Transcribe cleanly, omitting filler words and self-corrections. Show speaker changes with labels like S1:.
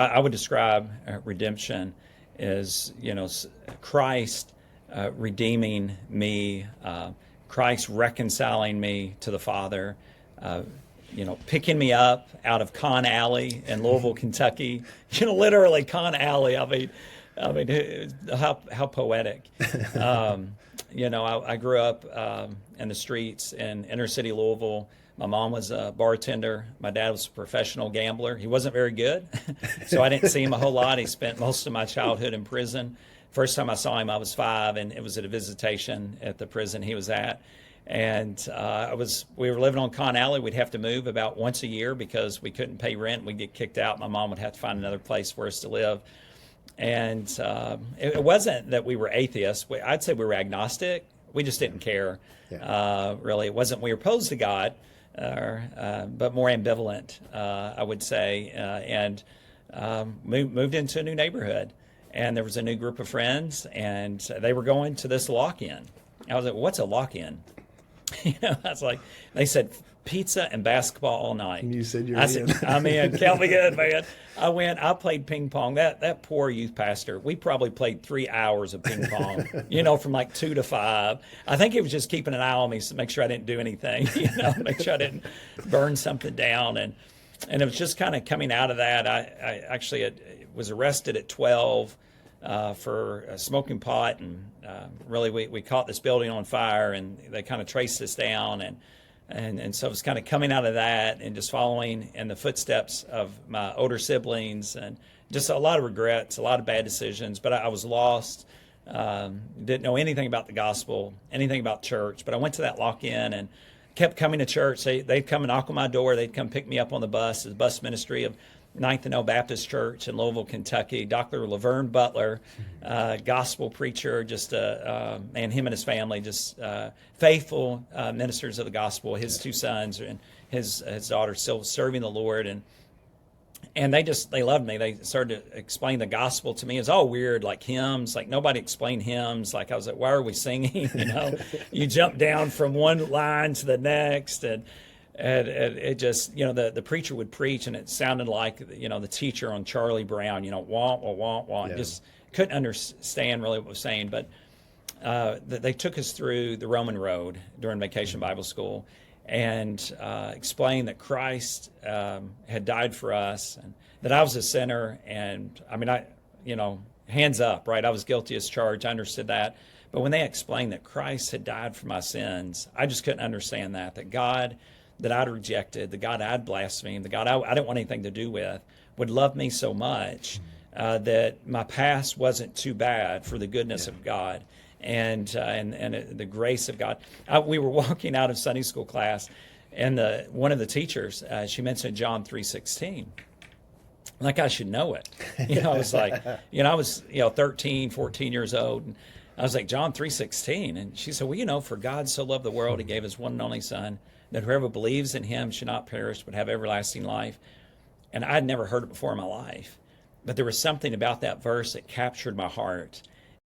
S1: I would describe redemption as, Christ redeeming me, Christ reconciling me to the Father, picking me up out of Con Alley in Louisville, Kentucky. Literally Con Alley. How poetic. I grew up in the streets in inner city Louisville. My mom was a bartender. My dad was a professional gambler. He wasn't very good, so I didn't see him a whole lot. He spent most of my childhood in prison. First time I saw him, I was 5, and it was at a visitation at the prison he was at. And we were living on Con Alley. We'd have to move about once a year because we couldn't pay rent. We'd get kicked out. My mom would have to find another place for us to live. And it wasn't that we were atheists. I'd say we were agnostic. We just didn't care. Yeah. Really, it wasn't we were opposed to God, but more ambivalent, I would say. And moved into a new neighborhood. And there was a new group of friends, and they were going to this lock-in. I was like, what's a lock-in? I was like, they said pizza and basketball all night.
S2: And you said
S1: I said, I'm in. Count me in, man. I played ping pong. That poor youth pastor, we probably played 3 hours of ping pong, from like 2 to 5. I think he was just keeping an eye on me to make sure I didn't do anything, make sure I didn't burn something down. And it was just kind of coming out of that. I actually was arrested at 12 for smoking pot, and really we caught this building on fire, and they kind of traced us down, and so it was kind of coming out of that and just following in the footsteps of my older siblings, and just a lot of regrets, a lot of bad decisions. But I was lost, didn't know anything about the gospel, anything about church. But I went to that lock-in and kept coming to church. They'd come and knock on my door. They'd come pick me up on the bus, the bus ministry of Ninth and L Baptist Church in Louisville, Kentucky. Dr. Laverne Butler, gospel preacher, and him and his family, just faithful ministers of the gospel. His 2 sons and his daughter still serving the Lord, and they loved me. They started to explain the gospel to me. It was all weird, like hymns. Like nobody explained hymns. Like I was like, why are we singing? You jump down from one line to the next, and it just, the preacher would preach, and it sounded like, the teacher on Charlie Brown, wah, wah, wah, wah. Yeah. Just couldn't understand really what was saying. But they took us through the Roman road during Vacation Bible School, and explained that Christ had died for us, and that I was a sinner. And hands up, right? I was guilty as charged. I understood that. But when they explained that Christ had died for my sins, I just couldn't understand that God that I'd rejected, the God I'd blasphemed, the God I didn't want anything to do with, would love me so much that my past wasn't too bad for the goodness of God and the grace of God. We were walking out of Sunday school class, and one of the teachers, she mentioned John 3:16. Like I should know it. I was like, I was 13, 14 years old, and I was like, John 3:16. And she said, well, for God so loved the world, he gave his one and only Son, that whoever believes in him should not perish but have everlasting life. And I'd never heard it before in my life. But there was something about that verse that captured my heart.